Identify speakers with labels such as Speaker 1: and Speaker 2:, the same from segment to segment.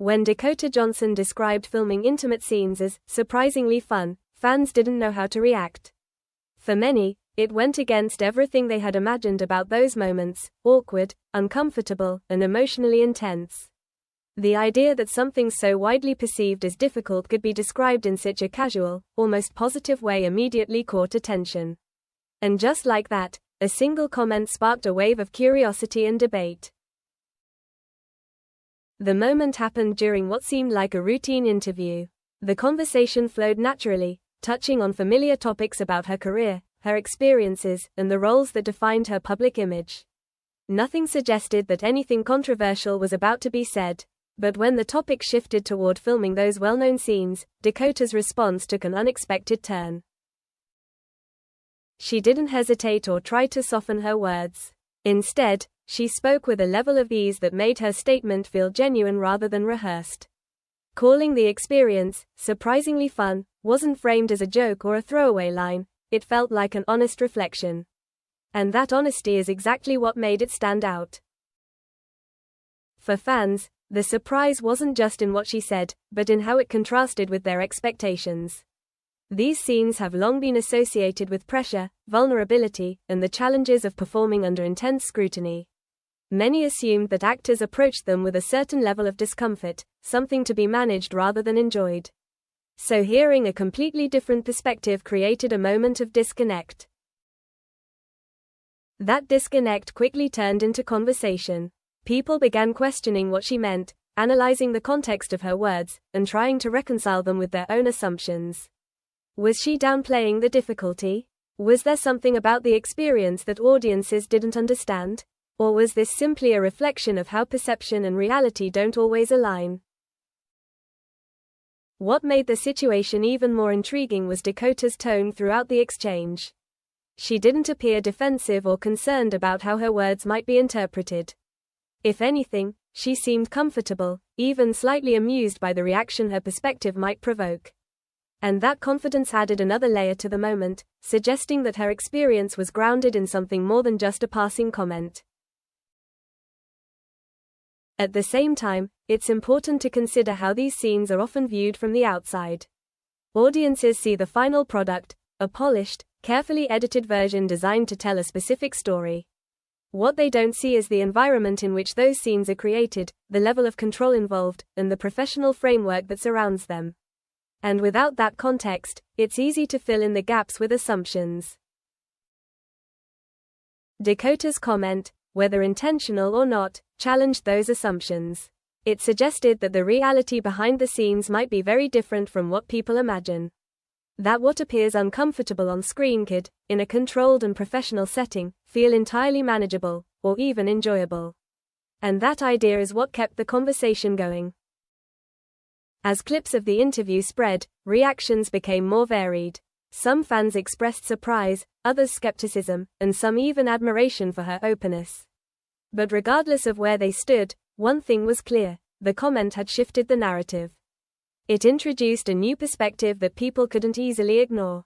Speaker 1: When Dakota Johnson described filming intimate scenes as surprisingly fun, fans didn't know how to react. For many, it went against everything they had imagined about those moments: awkward, uncomfortable, and emotionally intense. The idea that something so widely perceived as difficult could be described in such a casual, almost positive way immediately caught attention. And just like that, a single comment sparked a wave of curiosity and debate. The moment happened during what seemed like a routine interview. The conversation flowed naturally, touching on familiar topics about her career, her experiences, and the roles that defined her public image. Nothing suggested that anything controversial was about to be said. But when the topic shifted toward filming those well-known scenes, Dakota's response took an unexpected turn. She didn't hesitate or try to soften her words. Instead, she spoke with a level of ease that made her statement feel genuine rather than rehearsed. Calling the experience surprisingly fun wasn't framed as a joke or a throwaway line. It felt like an honest reflection. And that honesty is exactly what made it stand out. For fans, the surprise wasn't just in what she said, but in how it contrasted with their expectations. These scenes have long been associated with pressure, vulnerability, and the challenges of performing under intense scrutiny. Many assumed that actors approached them with a certain level of discomfort, something to be managed rather than enjoyed. So hearing a completely different perspective created a moment of disconnect. That disconnect quickly turned into conversation. People began questioning what she meant, analyzing the context of her words, and trying to reconcile them with their own assumptions. Was she downplaying the difficulty? Was there something about the experience that audiences didn't understand? Or was this simply a reflection of how perception and reality don't always align? What made the situation even more intriguing was Dakota's tone throughout the exchange. She didn't appear defensive or concerned about how her words might be interpreted. If anything, she seemed comfortable, even slightly amused by the reaction her perspective might provoke. And that confidence added another layer to the moment, suggesting that her experience was grounded in something more than just a passing comment. At the same time, it's important to consider how these scenes are often viewed from the outside. Audiences see the final product, a polished, carefully edited version designed to tell a specific story. What they don't see is the environment in which those scenes are created, the level of control involved, and the professional framework that surrounds them. And without that context, it's easy to fill in the gaps with assumptions. Dakota's comment, whether intentional or not, challenged those assumptions. It suggested that the reality behind the scenes might be very different from what people imagine. That what appears uncomfortable on screen could, in a controlled and professional setting, feel entirely manageable, or even enjoyable. And that idea is what kept the conversation going. As clips of the interview spread, reactions became more varied. Some fans expressed surprise, others skepticism, and some even admiration for her openness. But regardless of where they stood, one thing was clear: the comment had shifted the narrative. It introduced a new perspective that people couldn't easily ignore.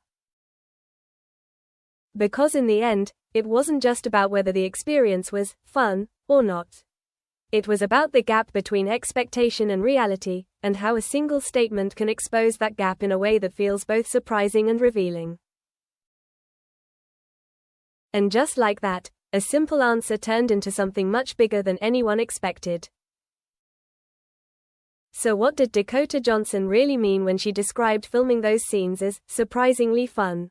Speaker 1: Because in the end, it wasn't just about whether the experience was fun or not. It was about the gap between expectation and reality, and how a single statement can expose that gap in a way that feels both surprising and revealing. And just like that, a simple answer turned into something much bigger than anyone expected. So what did Dakota Johnson really mean when she described filming those scenes as surprisingly fun?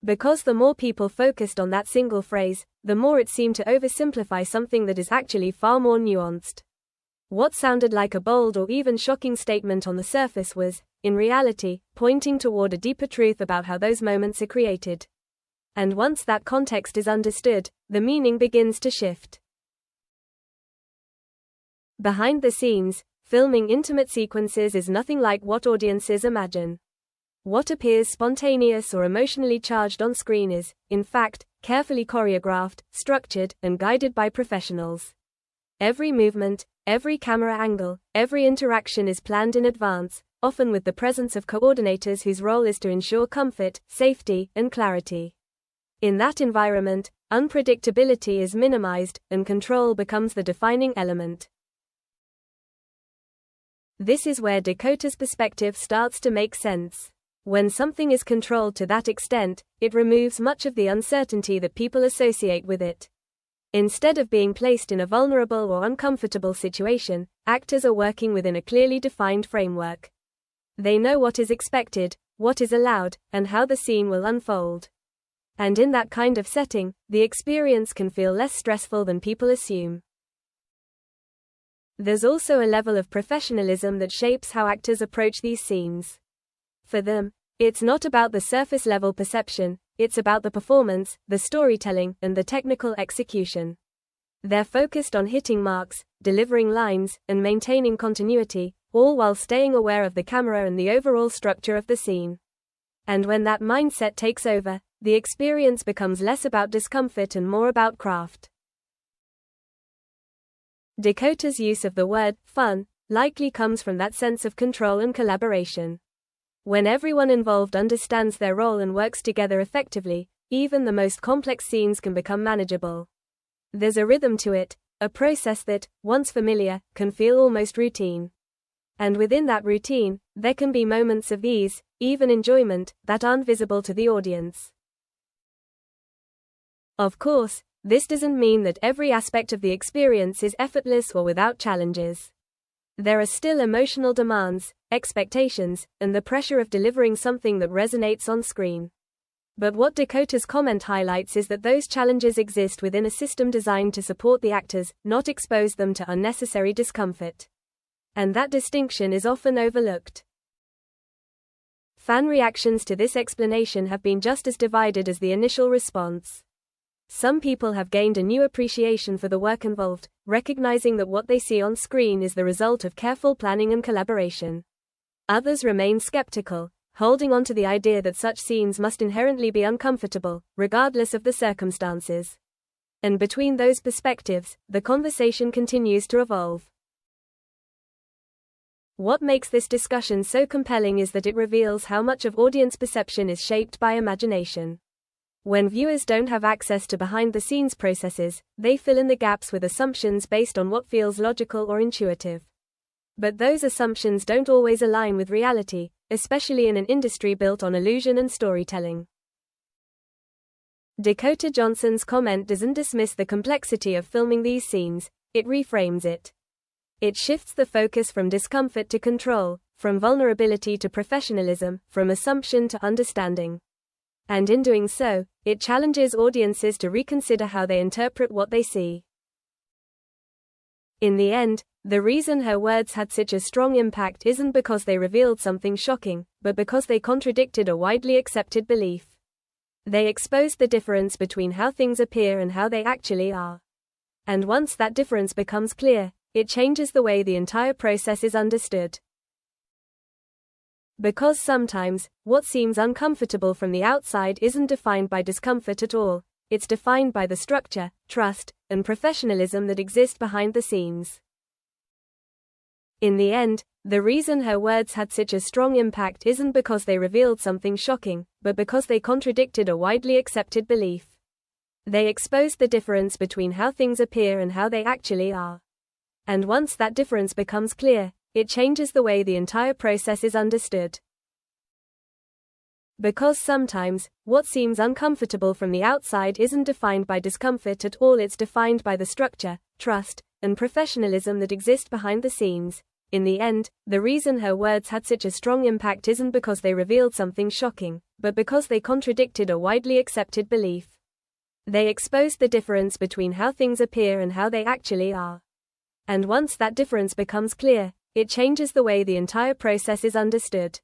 Speaker 1: Because the more people focused on that single phrase, the more it seemed to oversimplify something that is actually far more nuanced. What sounded like a bold or even shocking statement on the surface was, in reality, pointing toward a deeper truth about how those moments are created. And once that context is understood, the meaning begins to shift. Behind the scenes, filming intimate sequences is nothing like what audiences imagine. What appears spontaneous or emotionally charged on screen is, in fact, carefully choreographed, structured, and guided by professionals. Every movement, every camera angle, every interaction is planned in advance, often with the presence of coordinators whose role is to ensure comfort, safety, and clarity. In that environment, unpredictability is minimized, and control becomes the defining element. This is where Dakota's perspective starts to make sense. When something is controlled to that extent, it removes much of the uncertainty that people associate with it. Instead of being placed in a vulnerable or uncomfortable situation, actors are working within a clearly defined framework. They know what is expected, what is allowed, and how the scene will unfold. And in that kind of setting, the experience can feel less stressful than people assume. There's also a level of professionalism that shapes how actors approach these scenes. For them, it's not about the surface-level perception, it's about the performance, the storytelling, and the technical execution. They're focused on hitting marks, delivering lines, and maintaining continuity, all while staying aware of the camera and the overall structure of the scene. And when that mindset takes over, the experience becomes less about discomfort and more about craft. Dakota's use of the word fun likely comes from that sense of control and collaboration. When everyone involved understands their role and works together effectively, even the most complex scenes can become manageable. There's a rhythm to it, a process that, once familiar, can feel almost routine. And within that routine, there can be moments of ease, even enjoyment, that aren't visible to the audience. Of course, this doesn't mean that every aspect of the experience is effortless or without challenges. There are still emotional demands, expectations, and the pressure of delivering something that resonates on screen. But what Dakota's comment highlights is that those challenges exist within a system designed to support the actors, not expose them to unnecessary discomfort. And that distinction is often overlooked. Fan reactions to this explanation have been just as divided as the initial response. Some people have gained a new appreciation for the work involved, recognizing that what they see on screen is the result of careful planning and collaboration. Others remain skeptical, holding on to the idea that such scenes must inherently be uncomfortable, regardless of the circumstances. And between those perspectives, the conversation continues to evolve. What makes this discussion so compelling is that it reveals how much of audience perception is shaped by imagination. When viewers don't have access to behind-the-scenes processes, they fill in the gaps with assumptions based on what feels logical or intuitive. But those assumptions don't always align with reality, especially in an industry built on illusion and storytelling. Dakota Johnson's comment doesn't dismiss the complexity of filming these scenes, it reframes it. It shifts the focus from discomfort to control, from vulnerability to professionalism, from assumption to understanding. And in doing so, it challenges audiences to reconsider how they interpret what they see. In the end, the reason her words had such a strong impact isn't because they revealed something shocking, but because they contradicted a widely accepted belief. They exposed the difference between how things appear and how they actually are. And once that difference becomes clear, it changes the way the entire process is understood. Because sometimes, what seems uncomfortable from the outside isn't defined by discomfort at all, it's defined by the structure, trust, and professionalism that exist behind the scenes. In the end, the reason her words had such a strong impact isn't because they revealed something shocking, but because they contradicted a widely accepted belief. They exposed the difference between how things appear and how they actually are. And once that difference becomes clear, it changes the way the entire process is understood. Because sometimes, what seems uncomfortable from the outside isn't defined by discomfort at all, it's defined by the structure, trust, and professionalism that exist behind the scenes. In the end, the reason her words had such a strong impact isn't because they revealed something shocking, but because they contradicted a widely accepted belief. They exposed the difference between how things appear and how they actually are. And once that difference becomes clear, it changes the way the entire process is understood.